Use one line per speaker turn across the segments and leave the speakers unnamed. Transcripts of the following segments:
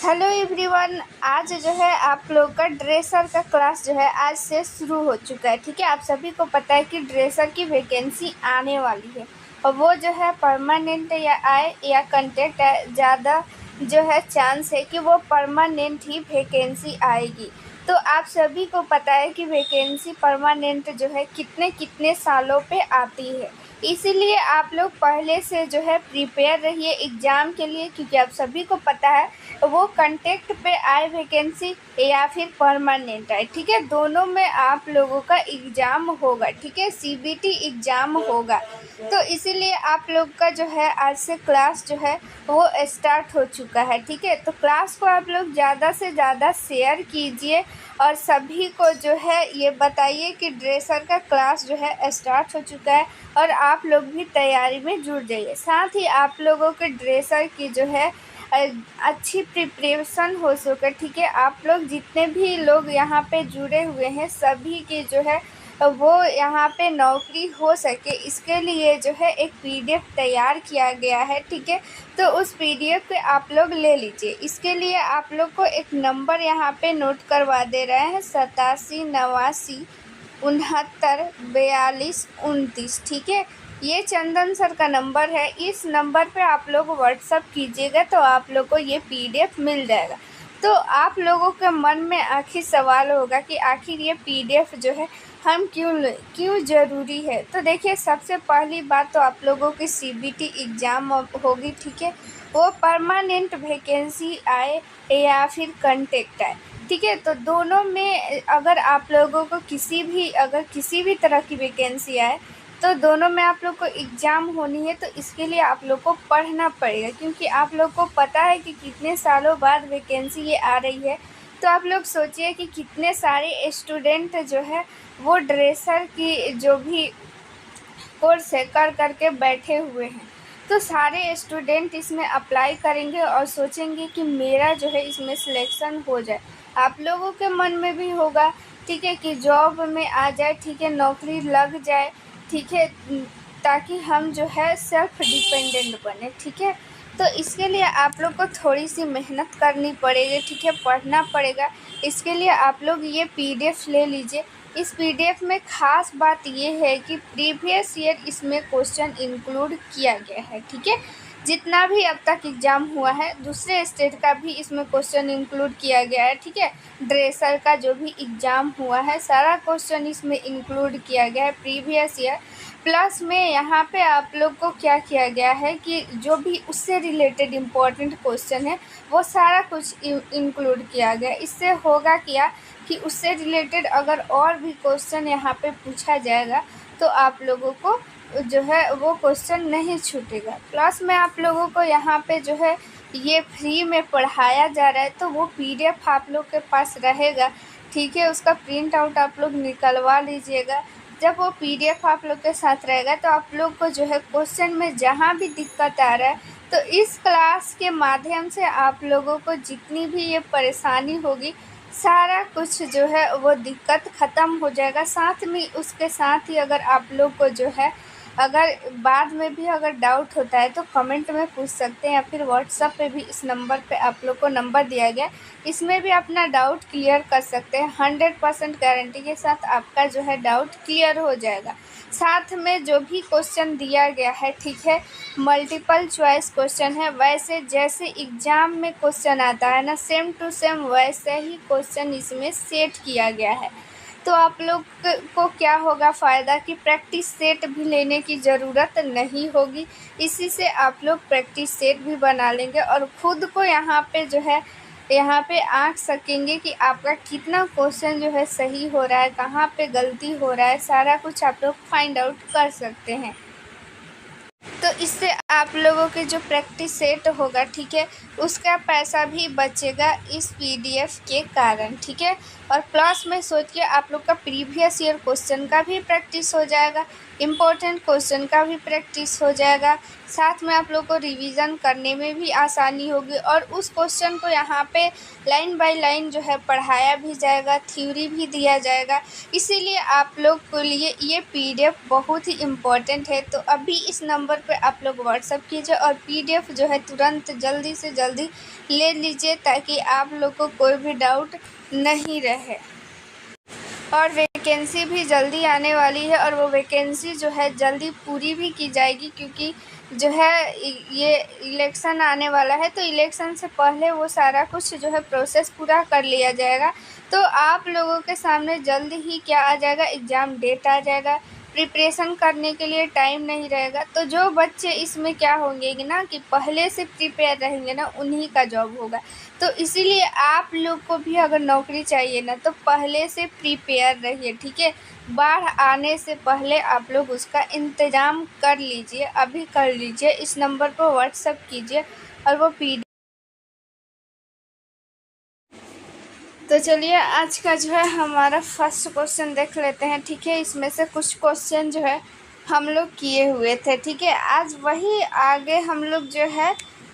Hello everyone. आज जो है आप लोग का ड्रेसर का क्लास जो है आज से शुरू हो चुका है। ठीक है, आप सभी को पता है कि ड्रेसर की वैकेंसी आने वाली है और वो जो है परमानेंट या आए या कंटेक्ट है, ज़्यादा जो है चांस है कि वो परमानेंट ही वैकेंसी आएगी। तो आप सभी को पता है कि वैकेंसी परमानेंट जो है कितने कितने सालों पे आती है, इसीलिए आप लोग पहले से जो है प्रिपेयर रहिए एग्ज़ाम के लिए, क्योंकि आप सभी को पता है वो कंटेक्ट पे आए वैकेंसी या फिर परमानेंट आए। ठीक है, दोनों में आप लोगों का एग्ज़ाम होगा। ठीक है, सीबीटी एग्ज़ाम होगा। तो इसीलिए आप लोग का जो है आज से क्लास जो है वो स्टार्ट हो चुका है। ठीक है, तो क्लास को आप लोग ज़्यादा से ज़्यादा शेयर कीजिए और सभी को जो है ये बताइए कि ड्रेसर का क्लास जो है स्टार्ट हो चुका है और आप लोग भी तैयारी में जुड़ जाइए। साथ ही आप लोगों के ड्रेसर की जो है अच्छी प्रिपरेशन हो सके। ठीक है, आप लोग जितने भी लोग यहाँ पे जुड़े हुए हैं सभी की जो है वो यहाँ पे नौकरी हो सके, इसके लिए जो है एक पीडीएफ तैयार किया गया है। ठीक है, तो उस पीडीएफ पे आप लोग ले लीजिए। इसके लिए आप लोग को एक नंबर यहाँ पे नोट करवा दे रहे हैं 87 89 69 42 29। ठीक है, ये चंदन सर का नंबर है। इस नंबर पे आप लोग व्हाट्सअप कीजिएगा तो आप लोग को ये पीडीएफ मिल जाएगा। तो आप लोगों के मन में आखिर सवाल होगा कि आखिर ये पीडीएफ जो है हम क्यों ज़रूरी है। तो देखिए, सबसे पहली बात तो आप लोगों की सीबीटी एग्ज़ाम होगी। ठीक है, वो परमानेंट वैकेंसी आए या फिर कंटेक्ट आए। ठीक है, तो दोनों में अगर आप लोगों को किसी भी तरह की वैकेंसी आए तो दोनों में आप लोग को एग्ज़ाम होनी है। तो इसके लिए आप लोग को पढ़ना पड़ेगा, क्योंकि आप लोग को पता है कि कितने सालों बाद वैकेंसी ये आ रही है। तो आप लोग सोचिए कि कितने सारे स्टूडेंट जो है वो ड्रेसर की जो भी कोर्स है कर के बैठे हुए हैं। तो सारे स्टूडेंट इसमें अप्लाई करेंगे और सोचेंगे कि मेरा जो है इसमें सिलेक्शन हो जाए। आप लोगों के मन में भी होगा, ठीक है, कि जॉब में आ जाए, ठीक है, नौकरी लग जाए, ठीक है, ताकि हम जो है सेल्फ डिपेंडेंट बने। ठीक है, तो इसके लिए आप लोग को थोड़ी सी मेहनत करनी पड़ेगी। ठीक है, पढ़ना पड़ेगा। इसके लिए आप लोग ये पीडीएफ ले लीजिए। इस पीडीएफ में ख़ास बात ये है कि प्रीवियस ईयर इसमें क्वेश्चन इंक्लूड किया गया है। ठीक है, जितना भी अब तक एग्ज़ाम हुआ है दूसरे स्टेट का भी इसमें क्वेश्चन इंक्लूड किया गया है। ठीक है, ड्रेसर का जो भी एग्ज़ाम हुआ है सारा क्वेश्चन इसमें इंक्लूड किया गया है प्रीवियस ईयर। प्लस में यहाँ पे आप लोग को क्या किया गया है कि जो भी उससे रिलेटेड इम्पोर्टेंट क्वेश्चन है वो सारा कुछ इंक्लूड किया गया। इससे होगा क्या कि उससे रिलेटेड अगर और भी क्वेश्चन यहाँ पे पूछा जाएगा तो आप लोगों को जो है वो क्वेश्चन नहीं छूटेगा। प्लस में आप लोगों को यहाँ पे जो है ये फ्री में पढ़ाया जा रहा है, तो वो पीडीएफ आप लोग के पास रहेगा। ठीक है, उसका प्रिंट आउट आप लोग निकलवा लीजिएगा। जब वो पीडीएफ आप लोग के साथ रहेगा तो आप लोग को जो है क्वेश्चन में जहाँ भी दिक्कत आ रहा है तो इस क्लास के माध्यम से आप लोगों को जितनी भी ये परेशानी होगी सारा कुछ जो है वो दिक्कत ख़त्म हो जाएगा। साथ में उसके साथ ही अगर आप लोग को जो है अगर बाद में भी अगर डाउट होता है तो कमेंट में पूछ सकते हैं, या फिर व्हाट्सएप पे भी इस नंबर पे आप लोग को नंबर दिया गया, इसमें भी अपना डाउट क्लियर कर सकते हैं। 100% गारंटी के साथ आपका जो है डाउट क्लियर हो जाएगा। साथ में जो भी क्वेश्चन दिया गया है, ठीक है, मल्टीपल चॉइस क्वेश्चन है। वैसे जैसे एग्ज़ाम में क्वेश्चन आता है ना, सेम टू सेम वैसे ही क्वेश्चन इसमें सेट किया गया है। तो आप लोग को क्या होगा फ़ायदा कि प्रैक्टिस सेट भी लेने की ज़रूरत नहीं होगी। इसी से आप लोग प्रैक्टिस सेट भी बना लेंगे और ख़ुद को यहाँ पे आँक सकेंगे कि आपका कितना क्वेश्चन जो है सही हो रहा है, कहाँ पे गलती हो रहा है, सारा कुछ आप लोग फाइंड आउट कर सकते हैं। तो इससे आप लोगों के जो प्रैक्टिस सेट होगा, ठीक है, उसका पैसा भी बचेगा इस पीडीएफ के कारण। ठीक है, और प्लस में सोचिए आप लोग का प्रीवियस ईयर क्वेश्चन का भी प्रैक्टिस हो जाएगा। इम्पोर्टेंट क्वेश्चन का भी प्रैक्टिस हो जाएगा, साथ में आप लोग को रिवीजन करने में भी आसानी होगी और उस क्वेश्चन को यहाँ पे लाइन बाय लाइन जो है पढ़ाया भी जाएगा, थ्योरी भी दिया जाएगा। इसीलिए आप लोग के लिए ये पीडीएफ बहुत ही इम्पोर्टेंट है। तो अभी इस नंबर पे आप लोग व्हाट्सअप कीजिए और पीडीएफ जो है तुरंत जल्दी से जल्दी ले लीजिए, ताकि आप लोग को कोई भी डाउट नहीं रहे। और वैकेंसी भी जल्दी आने वाली है और वो वैकेंसी जो है जल्दी पूरी भी की जाएगी, क्योंकि जो है ये इलेक्शन आने वाला है, तो इलेक्शन से पहले वो सारा कुछ जो है प्रोसेस पूरा कर लिया जाएगा। तो आप लोगों के सामने जल्द ही क्या आ जाएगा, एग्ज़ाम डेट आ जाएगा। प्रिपरेशन करने के लिए टाइम नहीं रहेगा। तो जो बच्चे इसमें क्या होंगे ना कि पहले से प्रिपेयर रहेंगे ना, उन्हीं का जॉब होगा। तो इसीलिए आप लोग को भी अगर नौकरी चाहिए ना, तो पहले से प्रिपेयर रहिए, ठीक है। बाढ़ आने से पहले आप लोग उसका इंतज़ाम कर लीजिए, अभी कर लीजिए। इस नंबर पर व्हाट्सएप कीजिए और वो तो चलिए आज का जो है हमारा फर्स्ट क्वेश्चन देख लेते हैं, ठीक है। इसमें से कुछ क्वेश्चन जो है हम लोग किए हुए थे, ठीक है। आज वही आगे हम लोग जो है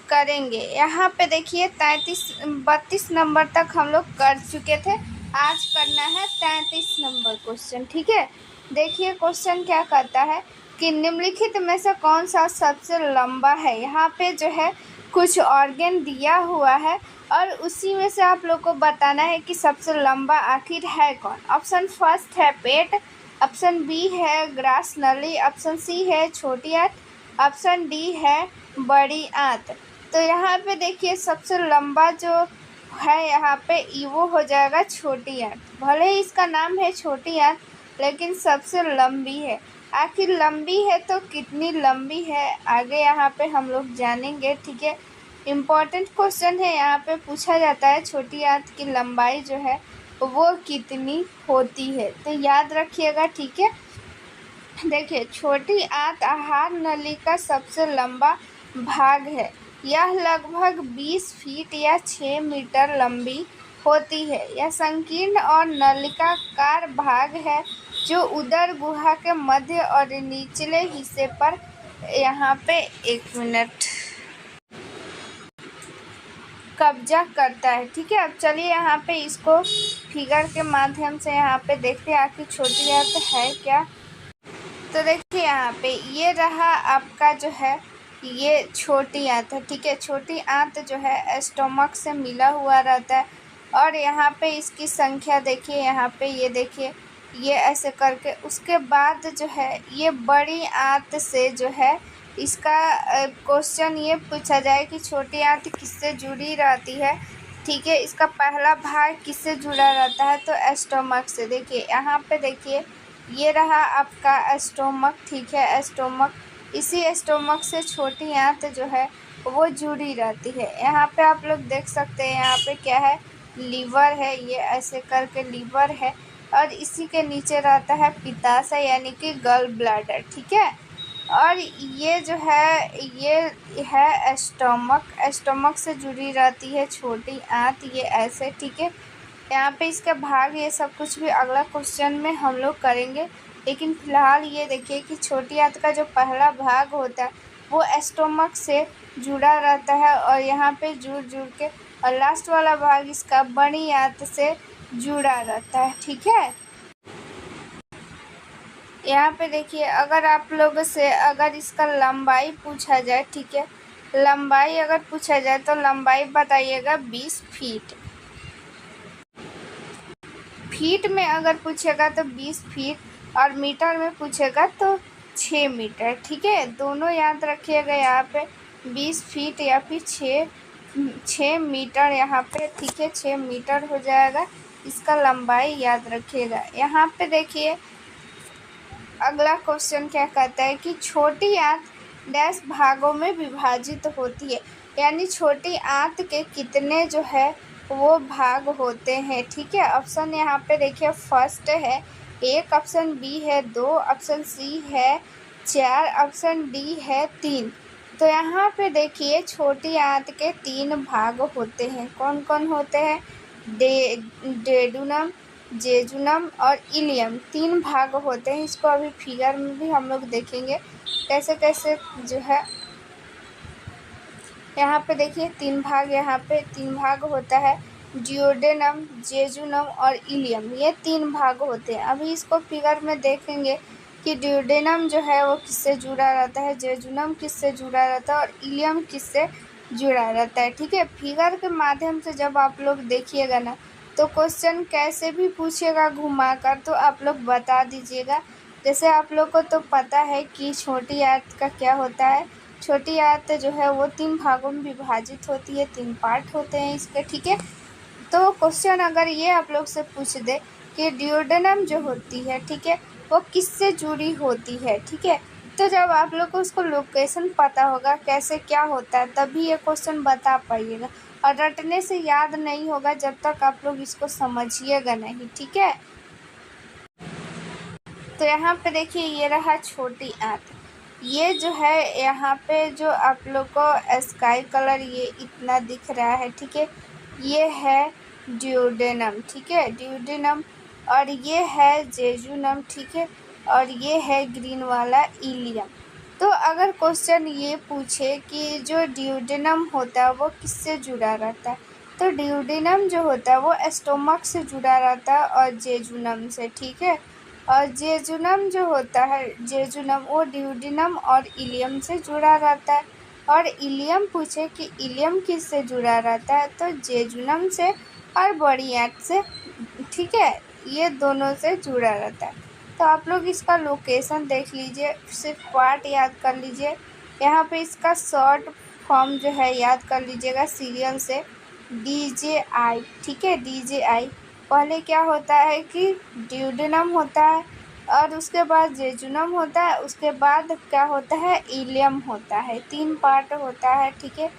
करेंगे। यहाँ पे देखिए 32 नंबर तक हम लोग कर चुके थे, आज करना है 33 नंबर क्वेश्चन, ठीक है। देखिए क्वेश्चन क्या कहता है कि निम्नलिखित में से कौन सा सबसे लंबा है। यहाँ पे जो है कुछ ऑर्गन दिया हुआ है और उसी में से आप लोग को बताना है कि सबसे लंबा आखिर है कौन। ऑप्शन फर्स्ट है पेट, ऑप्शन बी है ग्रास नली, ऑप्शन सी है छोटी आंत, ऑप्शन डी है बड़ी आंत। तो यहाँ पे देखिए सबसे लंबा जो है यहाँ पे वो हो जाएगा छोटी आंत। भले ही इसका नाम है छोटी आंत, लेकिन सबसे लंबी है। आखिर लंबी है तो कितनी लंबी है, आगे यहाँ पे हम लोग जानेंगे, ठीक है। इम्पॉर्टेंट क्वेश्चन है, यहाँ पे पूछा जाता है छोटी आंत की लंबाई जो है वो कितनी होती है, तो याद रखिएगा, ठीक है। देखिए छोटी आंत आहार नली का सबसे लंबा भाग है। यह लगभग 20 फीट या 6 मीटर लंबी होती है। यह संकीर्ण और नलिकाकार भाग है जो उदर गुहा के मध्य और निचले हिस्से पर यहाँ पे 1 मिनट कब्जा करता है, ठीक है। अब चलिए यहाँ पे इसको फिगर के माध्यम से यहाँ पे देखते हैं आखिर छोटी आंत है क्या। तो देखिए यहाँ पे ये रहा आपका जो है ये छोटी आंत है, ठीक है। छोटी आंत जो है स्टोमक से मिला हुआ रहता है और यहाँ पे इसकी संख्या देखिए, यहाँ पे ये देखिए ये ऐसे करके। उसके बाद जो है ये बड़ी आंत से जो है इसका क्वेश्चन ये पूछा जाए कि छोटी आंत किससे जुड़ी रहती है, ठीक है। इसका पहला भाग किससे जुड़ा रहता है, तो स्टोमक से। देखिए यहाँ पे देखिए ये रहा आपका स्टोमक, ठीक है। स्टोमक, इसी स्टोमक से छोटी आंत जो है वो जुड़ी रहती है। यहाँ पे आप लोग देख सकते हैं, यहाँ पे क्या है, लीवर है, ये ऐसे करके लीवर है और इसी के नीचे रहता है पित्ताशय यानी कि गल ब्लैडर, ठीक है। और ये जो है ये है स्टोमक, स्टोमक से जुड़ी रहती है छोटी आंत, ये ऐसे, ठीक है। यहाँ पे इसका भाग ये सब कुछ भी अगला क्वेश्चन में हम लोग करेंगे, लेकिन फिलहाल ये देखिए कि छोटी आंत का जो पहला भाग होता है वो स्टोमक से जुड़ा रहता है और यहाँ पे जुड़ के, और लास्ट वाला भाग इसका बड़ी आंत से जुड़ा रहता है, ठीक है। यहाँ पे देखिए अगर आप लोग से अगर इसका लंबाई पूछा जाए, ठीक है, लंबाई अगर पूछा जाए तो लंबाई बताइएगा 20 फीट। फीट में अगर पूछेगा तो 20 फीट और मीटर में पूछेगा तो 6 मीटर, ठीक है। दोनों याद रखिएगा, यहाँ पे 20 फीट या फिर 6 मीटर यहाँ पे, ठीक है। 6 मीटर हो जाएगा इसका लंबाई, याद रखिएगा। यहाँ पे देखिए अगला क्वेश्चन क्या कहता है कि छोटी आंत डैश भागों में विभाजित होती है, यानी छोटी आंत के कितने जो है वो भाग होते हैं, ठीक है। ऑप्शन यहाँ पे देखिए फर्स्ट है 1, ऑप्शन बी है 2, ऑप्शन सी है 4, ऑप्शन डी है 3। तो यहाँ पे देखिए छोटी आंत के 3 भाग होते हैं। कौन कौन होते हैं, डेडुनम, जेजुनम और इलियम 3 भाग होते हैं। इसको अभी फिगर में भी हम लोग देखेंगे कैसे कैसे जो है। यहाँ पे देखिए 3 भाग, यहाँ पे 3 भाग होता है, डिओडेनम, जेजुनम और इलियम, ये 3 भाग होते हैं। अभी इसको फिगर में देखेंगे कि डिओडेनम जो है वो किससे जुड़ा रहता है, जेजुनम किससे जुड़ा रहता है और इलियम किससे जुड़ा रहता है। ठीक है, फिगर के माध्यम से जब आप लोग देखिएगा ना तो क्वेश्चन कैसे भी पूछेगा घुमाकर तो आप लोग बता दीजिएगा। जैसे आप लोग को तो पता है कि छोटी आयत का क्या होता है। छोटी आयत जो है वो 3 भागों में विभाजित होती है, 3 पार्ट होते हैं इसके। ठीक है, तो क्वेश्चन अगर ये आप लोग से पूछ दे कि डिओडेनम जो होती है, ठीक है, वो किससे जुड़ी होती है। ठीक है, तो जब आप लोग को उसको लोकेशन पता होगा कैसे क्या होता है तभी ये क्वेश्चन बता पाइएगा, और रटने से याद नहीं होगा जब तक आप लोग इसको समझिएगा नहीं। ठीक है, तो यहाँ पे देखिए ये रहा छोटी आंत। ये जो है यहाँ पे जो आप लोग को स्काई कलर ये इतना दिख रहा है, ठीक है, ये है डिओडेनम। ठीक है, डिओडेनम, और ये है जेजुनम। ठीक है, और ये है ग्रीन वाला इलियम। तो अगर क्वेश्चन ये पूछे कि जो डिओडेनम होता है वो किससे जुड़ा रहता है, तो डिओडेनम जो होता है वो स्टोमक से जुड़ा रहता है और जेजुनम से। ठीक है, और जेजुनम जो होता है, जेजुनम वो डिओडेनम और इलियम से जुड़ा रहता है। और इलियम पूछे कि इलियम किससे जुड़ा रहता है, तो जेजुनम से और बड़ी आंत से। ठीक है, ये दोनों से जुड़ा रहता है। तो आप लोग इसका लोकेशन देख लीजिए, सिर्फ पार्ट याद कर लीजिए। यहाँ पे इसका शॉर्ट फॉर्म जो है याद कर लीजिएगा सीरियल से, DJI। ठीक है, DJI। पहले क्या होता है कि डिओडेनम होता है और उसके बाद जेजुनम होता है, उसके बाद क्या होता है, इलियम होता है। 3 पार्ट होता है। ठीक है,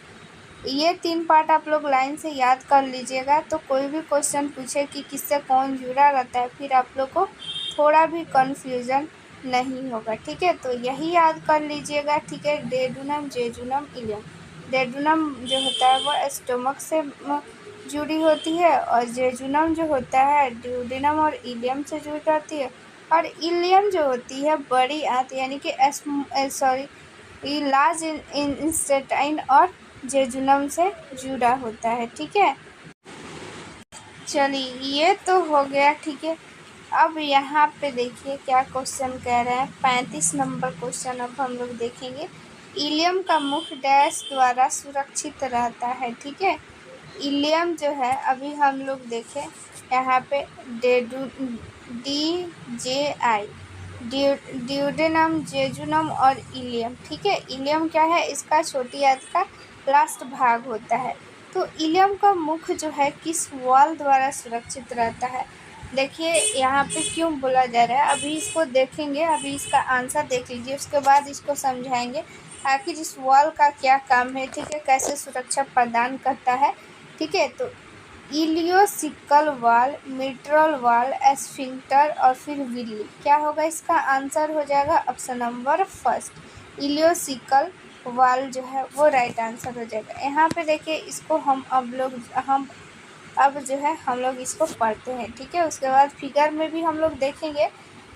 ये 3 पार्ट आप लोग लाइन से याद कर लीजिएगा, तो कोई भी क्वेश्चन पूछे कि किससे कौन जुड़ा रहता है फिर आप लोग को थोड़ा भी कन्फ्यूज़न नहीं होगा। ठीक है, तो यही याद कर लीजिएगा। ठीक है, डेडुनम, जेजुनम, इलियम। डेडुनम जो होता है वो स्टोमक से जुड़ी होती है, और जेजुनम जो होता है डिओडेनम और इलियम से जुड़ी रहती है, और इलियम जो होती है बड़ी आंत यानी कि लार्ज इंटेस्टाइन और जेजुनम से जुड़ा होता है। ठीक है, चलिए ये तो हो गया। ठीक है, अब यहाँ पे देखिए क्या क्वेश्चन कह रहे हैं। 35 नंबर क्वेश्चन अब हम लोग देखेंगे। इलियम का मुख डैश द्वारा सुरक्षित रहता है। ठीक है, इलियम जो है अभी हम लोग देखें यहाँ पे DJI, डिओडेनम, जेजुनम और इलियम। ठीक है, इलियम क्या है, इसका छोटी आंत का लास्ट भाग होता है। तो इलियम का मुख जो है किस वॉल द्वारा सुरक्षित रहता है। देखिए यहाँ पे क्यों बोला जा रहा है, अभी इसको देखेंगे, अभी इसका आंसर देख लीजिए, उसके बाद इसको समझाएंगे आखिर इस वॉल का क्या काम है। ठीक है, कैसे सुरक्षा प्रदान करता है। ठीक है, तो इलियोसिकल वाल, मिट्रल वाल, एस्फिंक्टर और फिर विली। क्या होगा इसका आंसर, हो जाएगा ऑप्शन नंबर फर्स्ट, इलियोसिकल वाल जो है वो राइट आंसर हो जाएगा। यहाँ पे देखिए इसको हम अब जो है हम लोग इसको पढ़ते हैं। ठीक है, उसके बाद फिगर में भी हम लोग देखेंगे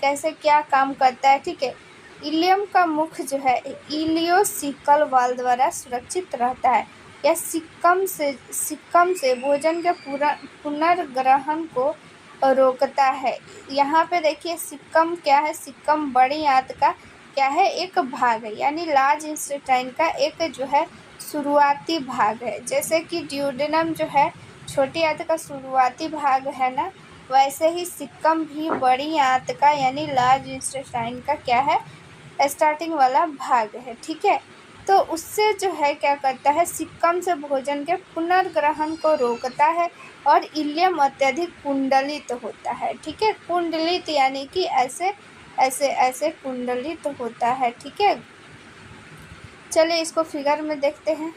कैसे क्या काम करता है। ठीक है, इलियम का मुख जो है इलियोसिकल वाल द्वारा सुरक्षित रहता है। यह सिक्कम से भोजन के पुनर्ग्रहण को रोकता है। यहाँ पे देखिए सिक्कम क्या है, सिक्कम बड़ी आंत का क्या है, एक भाग है, यानी लार्ज इंटेस्टाइन का एक जो है शुरुआती भाग है। जैसे कि डिओडेनम जो है छोटी आंत का शुरुआती भाग है ना, वैसे ही सिक्कम भी बड़ी आंत का यानी लार्ज इंटेस्टाइन का क्या है, स्टार्टिंग वाला भाग है। ठीक है, तो उससे जो है क्या करता है, सिक्कम से भोजन के पुनर्ग्रहण को रोकता है, और इलियम अत्यधिक कुंडलित होता है। ठीक है, कुंडलित यानी कि ऐसे ऐसे ऐसे कुंडलित होता है। ठीक है, चलिए इसको फिगर में देखते हैं।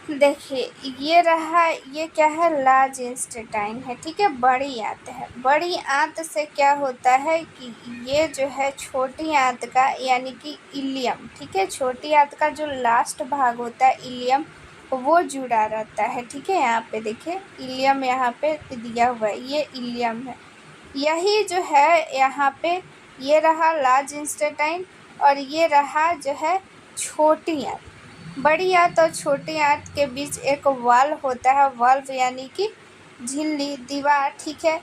देखिए ये रहा, ये क्या है, लार्ज इंटेस्टाइन है। ठीक है, बड़ी आंत है। बड़ी आंत से क्या होता है कि ये जो है छोटी आंत का यानी कि इलियम, ठीक है, छोटी आंत का जो लास्ट भाग होता है इलियम, वो जुड़ा रहता है। ठीक है, यहाँ पे देखिए इलियम यहाँ पे दिया हुआ है, ये इलियम है। यही जो है यहाँ पे ये रहा लार्ज इंटेस्टाइन और ये रहा जो है छोटी आंत। बड़ी आंत और छोटी आंत के बीच एक वाल्व होता है, वाल्व यानी कि झिल्ली, दीवार। ठीक है,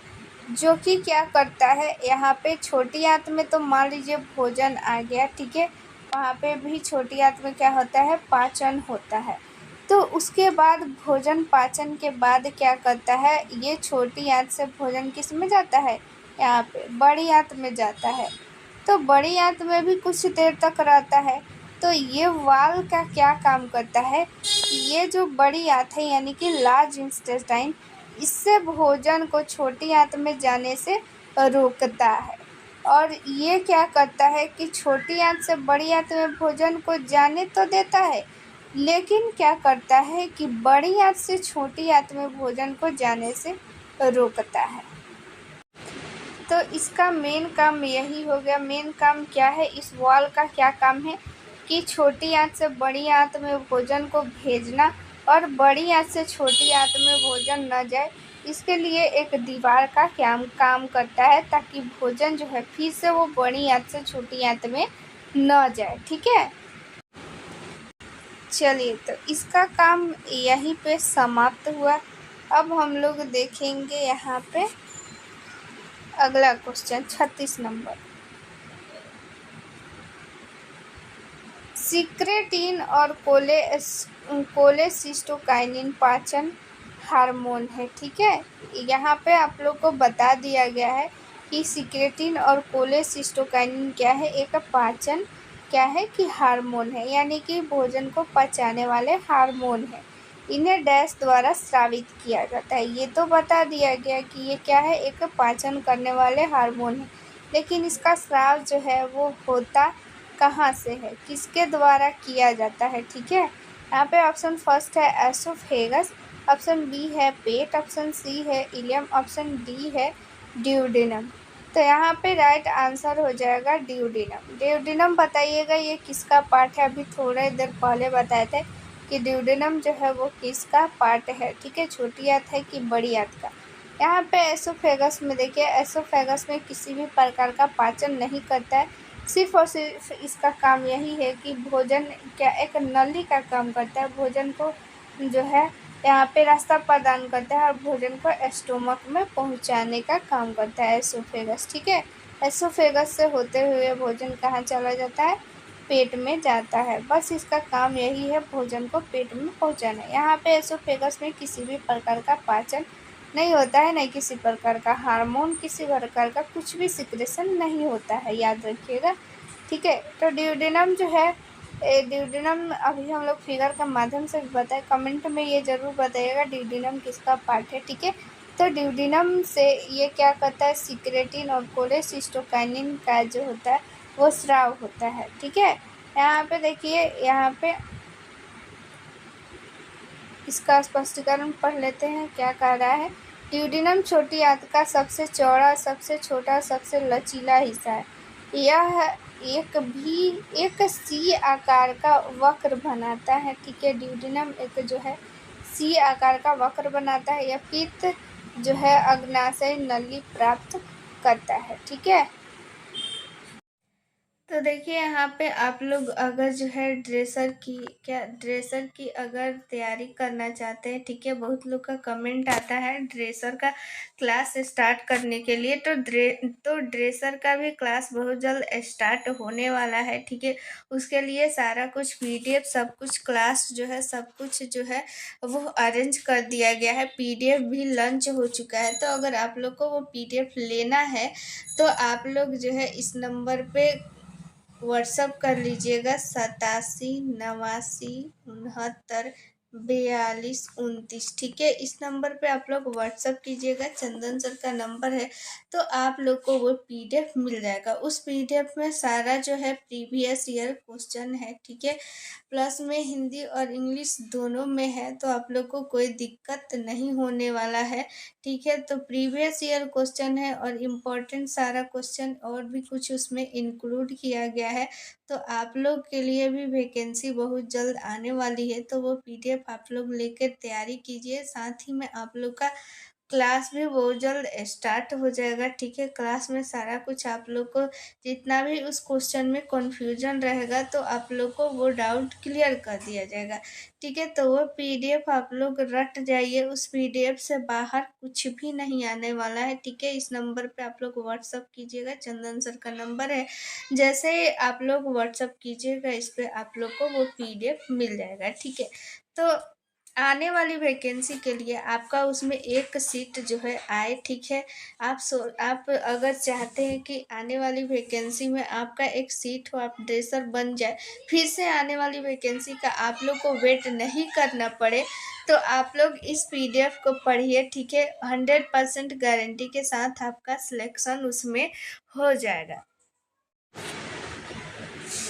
जो कि क्या करता है, यहाँ पे छोटी आंत में तो मान लीजिए भोजन आ गया। ठीक है, वहाँ पे भी छोटी आंत में क्या होता है, पाचन होता है। तो उसके बाद भोजन पाचन के बाद क्या करता है, ये छोटी आंत से भोजन किस में जाता है, यहाँ पे बड़ी आंत में जाता है। तो बड़ी आंत में भी कुछ देर तक रहता है। तो ये वाल्व का क्या काम करता है, ये जो बड़ी आंत है यानी कि लार्ज इंटेस्टाइन, इससे भोजन को छोटी आंत में जाने से रोकता है। और ये क्या करता है कि छोटी आंत से बड़ी आंत में भोजन को जाने तो देता है, लेकिन क्या करता है कि बड़ी आंत से छोटी आंत में भोजन को जाने से रोकता है। तो इसका मेन काम यही हो गया। मेन काम क्या है, इस वाल्व का क्या काम है कि छोटी आंत से बड़ी आंत में भोजन को भेजना और बड़ी आंत से छोटी आंत में भोजन न जाए, इसके लिए एक दीवार का काम करता है, ताकि भोजन जो है फिर से वो बड़ी आंत से छोटी आंत में न जाए। ठीक है, चलिए तो इसका काम यहीं पे समाप्त हुआ। अब हम लोग देखेंगे यहाँ पे अगला क्वेश्चन 36 नंबर। सिक्रेटिन और कोलेसिस्टोकाइनिन पाचन हार्मोन है। ठीक है, यहाँ पे आप लोग को बता दिया गया है कि सिक्रेटिन और कोलेसिस्टोकाइनिन क्या है, एक पाचन क्या है कि हार्मोन है, यानी कि भोजन को पचाने वाले हार्मोन है। इन्हें डैश द्वारा स्रावित किया जाता है। ये तो बता दिया गया कि ये क्या है, एक पाचन करने वाले हार्मोन है, लेकिन इसका स्राव जो है वो होता कहाँ से है, किसके द्वारा किया जाता है। ठीक है, यहाँ पे ऑप्शन फर्स्ट है एसोफेगस, ऑप्शन बी है पेट, ऑप्शन सी है इलियम, ऑप्शन डी है ड्यूडेनम। तो यहाँ पे राइट आंसर हो जाएगा ड्यूडेनम। ड्यूडेनम बताइएगा ये किसका पार्ट है, अभी थोड़े देर पहले बताए थे कि ड्यूडेनम जो है वो किसका पार्ट है। ठीक है, छोटी आंत है कि बड़ी आंत का। यहाँ पे एसोफेगस में देखिए, एसोफेगस में किसी भी प्रकार का पाचन नहीं करता है, सिर्फ और सिर्फ इसका काम यही है कि भोजन क्या एक नली का काम करता है, भोजन को जो है यहाँ पे रास्ता प्रदान करता है और भोजन को एस्टोमक में पहुँचाने का काम करता है एसोफेगस। ठीक है, एसोफेगस से होते हुए भोजन कहाँ चला जाता है, पेट में जाता है। बस इसका काम यही है, भोजन को पेट में पहुँचाना। यहाँ पे एसोफेगस में किसी भी प्रकार का पाचन नहीं होता है, नहीं किसी प्रकार का हार्मोन, किसी प्रकार का कुछ भी सिक्रेशन नहीं होता है, याद रखिएगा। ठीक है, तो ड्यूडेनम जो है, ड्यूडेनम अभी हम लोग फिगर के माध्यम से बताए, कमेंट में ये ज़रूर बताइएगा ड्यूडेनम किसका पार्ट है। ठीक है, तो ड्यूडेनम से ये क्या करता है, सिक्रेटिन और कोलेसिस्टोकाइनिन का जो होता है वो स्राव होता है। ठीक है, यहाँ पे देखिए, यहाँ पे इसका स्पष्टीकरण पढ़ लेते हैं क्या कह रहा है। ड्यूडेनम छोटी आंत का सबसे चौड़ा, सबसे छोटा, सबसे लचीला हिस्सा है। यह एक सी आकार का वक्र बनाता है। ठीक है, ड्यूडेनम एक जो है सी आकार का वक्र बनाता है। यह पित्त जो है अग्नाशय नली प्राप्त करता है। ठीक है, तो देखिए यहाँ पे आप लोग अगर जो है ड्रेसर की अगर तैयारी करना चाहते हैं, ठीक है, बहुत लोग का कमेंट आता है ड्रेसर का क्लास स्टार्ट करने के लिए, तो ड्रेसर का भी क्लास बहुत जल्द स्टार्ट होने वाला है। ठीक है, उसके लिए सारा कुछ पीडीएफ सब कुछ क्लास जो है सब कुछ जो है वो अरेंज कर दिया गया है, पीडीएफ भी लॉन्च हो चुका है। तो अगर आप लोग को वो पीडीएफ लेना है तो आप लोग जो है इस नंबर पे व्हाट्सअप कर लीजिएगा 87 89 69 42 29। ठीक है, इस नंबर पे आप लोग व्हाट्सअप कीजिएगा, चंदन सर का नंबर है। तो आप लोग को वो पीडीएफ मिल जाएगा। उस पीडीएफ में सारा जो है प्रीवियस ईयर क्वेश्चन है। ठीक है, प्लस में हिंदी और इंग्लिश दोनों में है, तो आप लोग को कोई दिक्कत नहीं होने वाला है। ठीक है, तो प्रीवियस ईयर क्वेश्चन है और इम्पोर्टेंट सारा क्वेश्चन और भी कुछ उसमें इंक्लूड किया गया है। तो आप लोग के लिए भी वैकेंसी बहुत जल्द आने वाली है, तो वो पीडीएफ आप लोग लेकर तैयारी कीजिए। साथ ही में आप लोग का क्लास भी बहुत जल्द स्टार्ट हो जाएगा, ठीक है। क्लास में सारा कुछ आप लोग को जितना भी उस क्वेश्चन में कन्फ्यूजन रहेगा तो आप लोग को वो डाउट क्लियर कर दिया जाएगा, ठीक है। तो वो पीडीएफ आप लोग रट जाइए, उस पीडीएफ से बाहर कुछ भी नहीं आने वाला है, ठीक है। इस नंबर पे आप लोग व्हाट्सअप कीजिएगा, चंदन सर का नंबर है। जैसे ही आप लोग व्हाट्सअप कीजिएगा इस पे आप लोग को वो पीडीएफ मिल जाएगा, ठीक है। तो आने वाली वैकेंसी के लिए आपका उसमें एक सीट जो है आए, ठीक है। आप अगर चाहते हैं कि आने वाली वैकेंसी में आपका एक सीट हो, आप ड्रेसर बन जाए, फिर से आने वाली वैकेंसी का आप लोग को वेट नहीं करना पड़े, तो आप लोग इस पीडीएफ को पढ़िए, ठीक है। 100% गारंटी के साथ आपका सिलेक्शन उसमें हो जाएगा।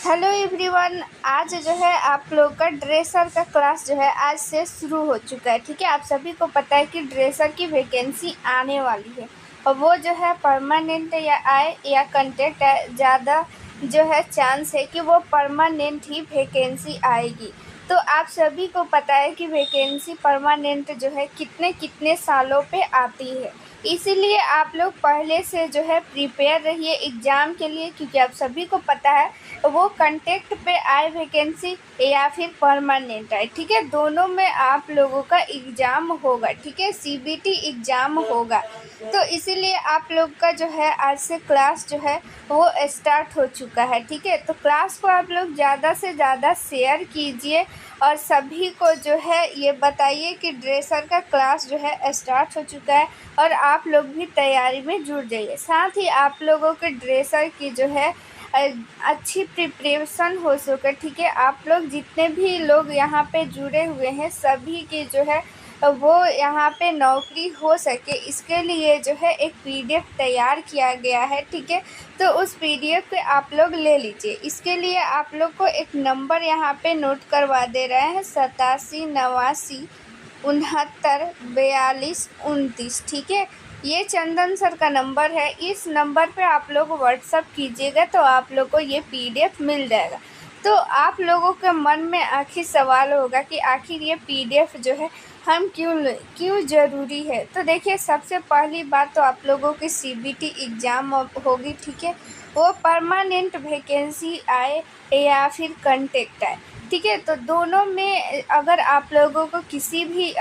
हेलो एवरीवन, आज जो है आप लोग का ड्रेसर का क्लास जो है आज से शुरू हो चुका है, ठीक है। आप सभी को पता है कि ड्रेसर की वैकेंसी आने वाली है और वो जो है परमानेंट या आए या कंटेक्ट है, ज़्यादा जो है चांस है कि वो परमानेंट ही वैकेंसी आएगी। तो आप सभी को पता है कि वैकेंसी परमानेंट जो है कितने कितने सालों पे आती है, इसीलिए आप लोग पहले से जो है प्रिपेयर रहिए एग्ज़ाम के लिए, क्योंकि आप सभी को पता है वो कंटेक्ट पे आए वैकेंसी या फिर परमानेंट आए, ठीक है। दोनों में आप लोगों का एग्ज़ाम होगा, ठीक है, सीबीटी एग्ज़ाम होगा। तो इसीलिए आप लोग का जो है आज से क्लास जो है वो स्टार्ट हो चुका है, ठीक है। तो क्लास को आप लोग ज़्यादा से ज़्यादा शेयर कीजिए और सभी को जो है ये बताइए कि ड्रेसर का क्लास जो है स्टार्ट हो चुका है और आप लोग भी तैयारी में जुड़ जाइए। साथ ही आप लोगों के ड्रेसर की जो है अच्छी प्रिपरेशन हो सके, ठीक है। आप लोग जितने भी लोग यहाँ पे जुड़े हुए हैं सभी की जो है वो यहाँ पे नौकरी हो सके, इसके लिए जो है एक पीडीएफ तैयार किया गया है, ठीक है। तो उस पीडीएफ पे आप लोग ले लीजिए। इसके लिए आप लोग को एक नंबर यहाँ पे नोट करवा दे रहे हैं, 8789694229, ठीक है। ये चंदन सर का नंबर है। इस नंबर पे आप लोग व्हाट्सअप कीजिएगा तो आप लोग को ये पीडीएफ मिल जाएगा। तो आप लोगों के मन में आखिर सवाल होगा कि आखिर ये पीडीएफ जो है हम क्यों ज़रूरी है। तो देखिए, सबसे पहली बात तो आप लोगों की सीबीटी एग्ज़ाम होगी, ठीक है। वो परमानेंट वैकेंसी आए या फिर कंटेक्ट आए, ठीक है। तो दोनों में अगर आप लोगों को किसी भी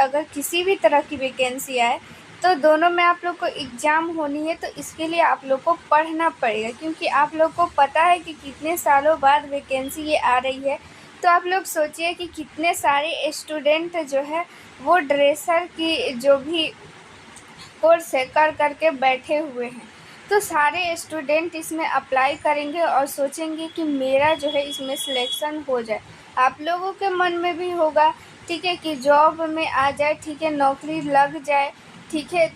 तरह की वैकेंसी आए तो दोनों में आप लोग को एग्ज़ाम होनी है। तो इसके लिए आप लोग को पढ़ना पड़ेगा, क्योंकि आप लोग को पता है कि कितने सालों बाद वैकेंसी ये आ रही है। तो आप लोग सोचिए कि कितने सारे स्टूडेंट जो है वो ड्रेसर की जो भी कोर्स है कर के बैठे हुए हैं। तो सारे स्टूडेंट इसमें अप्लाई करेंगे और सोचेंगे कि मेरा जो है इसमें सिलेक्शन हो जाए। आप लोगों के मन में भी होगा, ठीक है, कि जॉब में आ जाए, ठीक है, नौकरी लग जाए, ठीक है,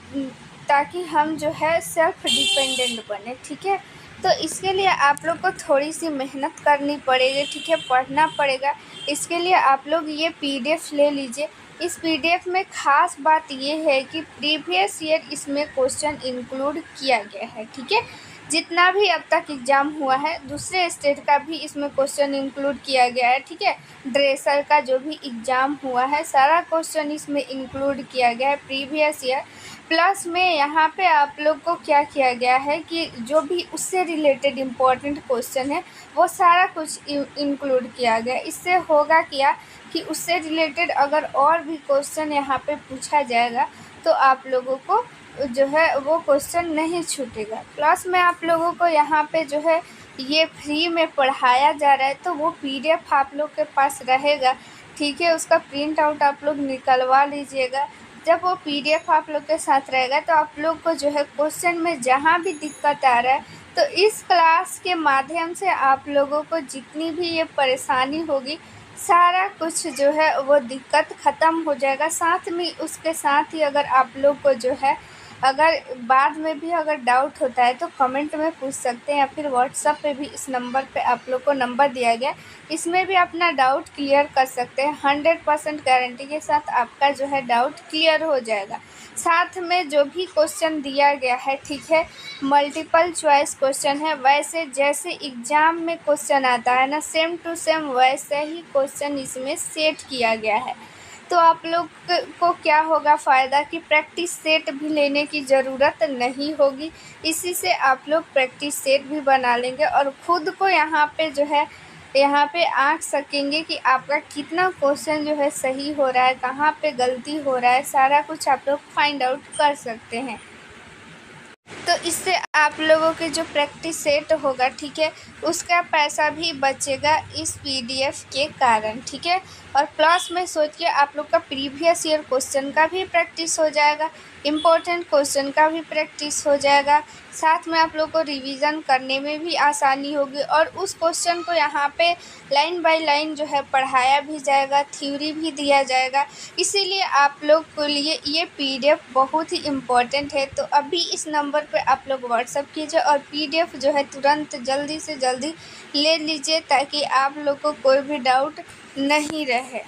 ताकि हम जो है सेल्फ डिपेंडेंट बने, ठीक है। तो इसके लिए आप लोग को थोड़ी सी मेहनत करनी पड़ेगी, ठीक है, पढ़ना पड़ेगा। इसके लिए आप लोग ये पीडीएफ ले लीजिए। इस पीडीएफ में ख़ास बात ये है कि प्रीवियस ईयर इसमें क्वेश्चन इंक्लूड किया गया है, ठीक है। जितना भी अब तक एग्ज़ाम हुआ है दूसरे स्टेट का भी इसमें क्वेश्चन इंक्लूड किया गया है, ठीक है। ड्रेसर का जो भी एग्ज़ाम हुआ है सारा क्वेश्चन इसमें इंक्लूड किया गया है प्रीवियस ईयर। प्लस में यहाँ पे आप लोग को क्या किया गया है कि जो भी उससे रिलेटेड इम्पोर्टेंट क्वेश्चन है वो सारा कुछ इंक्लूड किया गया। इससे होगा क्या कि उससे रिलेटेड अगर और भी क्वेश्चन यहाँ पे पूछा जाएगा तो आप लोगों को जो है वो क्वेश्चन नहीं छूटेगा। प्लस में आप लोगों को यहाँ पे जो है ये फ्री में पढ़ाया जा रहा है, तो वो पीडीएफ आप लोग के पास रहेगा, ठीक है। उसका प्रिंट आउट आप लोग निकलवा लीजिएगा। जब वो पीडीएफ आप लोग के साथ रहेगा तो आप लोग को जो है क्वेश्चन में जहाँ भी दिक्कत आ रहा है तो इस क्लास के माध्यम से आप लोगों को जितनी भी ये परेशानी होगी सारा कुछ जो है वो दिक्कत ख़त्म हो जाएगा। साथ में उसके साथ ही अगर आप लोग को जो है अगर बाद में भी अगर डाउट होता है तो कमेंट में पूछ सकते हैं, या फिर व्हाट्सएप पे भी इस नंबर पे आप लोग को नंबर दिया गया, इसमें भी अपना डाउट क्लियर कर सकते हैं। 100% गारंटी के साथ आपका जो है डाउट क्लियर हो जाएगा। साथ में जो भी क्वेश्चन दिया गया है, ठीक है, मल्टीपल चॉइस क्वेश्चन है। वैसे जैसे एग्ज़ाम में क्वेश्चन आता है ना, सेम टू सेम वैसे ही क्वेश्चन इसमें सेट किया गया है। तो आप लोग को क्या होगा फ़ायदा कि प्रैक्टिस सेट भी लेने की ज़रूरत नहीं होगी। इसी से आप लोग प्रैक्टिस सेट भी बना लेंगे और ख़ुद को यहाँ पे आँक सकेंगे कि आपका कितना क्वेश्चन जो है सही हो रहा है, कहाँ पे गलती हो रहा है, सारा कुछ आप लोग फाइंड आउट कर सकते हैं। तो इससे आप लोगों के जो प्रैक्टिस सेट होगा, ठीक है, उसका पैसा भी बचेगा इस पीडीएफ के कारण, ठीक है। और प्लस में सोचिए आप लोग का प्रीवियस ईयर क्वेश्चन का भी प्रैक्टिस हो जाएगा, इम्पोर्टेंट क्वेश्चन का भी प्रैक्टिस हो जाएगा, साथ में आप लोग को रिवीजन करने में भी आसानी होगी और उस क्वेश्चन को यहाँ पे लाइन बाय लाइन जो है पढ़ाया भी जाएगा, थ्योरी भी दिया जाएगा। इसीलिए आप लोग के लिए ये पीडीएफ बहुत ही इम्पोर्टेंट है। तो अभी इस नंबर पे आप लोग व्हाट्सअप कीजिए और पीडीएफ जो है तुरंत जल्दी से जल्दी ले लीजिए ताकि आप लोग को कोई भी डाउट नहीं रहे।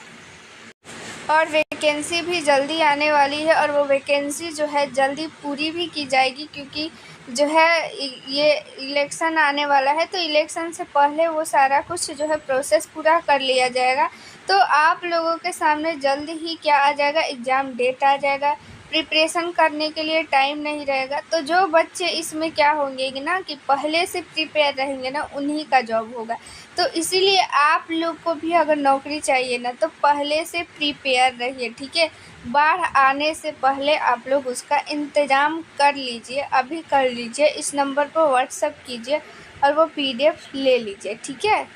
और वैकेंसी भी जल्दी आने वाली है और वो वैकेंसी जो है जल्दी पूरी भी की जाएगी, क्योंकि जो है ये इलेक्शन आने वाला है, तो इलेक्शन से पहले वो सारा कुछ जो है प्रोसेस पूरा कर लिया जाएगा। तो आप लोगों के सामने जल्द ही क्या आ जाएगा, एग्ज़ाम डेट आ जाएगा, प्रिपरेशन करने के लिए टाइम नहीं रहेगा। तो जो बच्चे इसमें क्या होंगे कि ना कि पहले से प्रिपेयर रहेंगे ना, उन्हीं का जॉब होगा। तो इसीलिए आप लोग को भी अगर नौकरी चाहिए ना, तो पहले से प्रिपेयर रहिए, ठीक है। बाढ़ आने से पहले आप लोग उसका इंतज़ाम कर लीजिए, अभी कर लीजिए। इस नंबर पर व्हाट्सएप कीजिए और वो पीडीएफ ले लीजिए, ठीक है।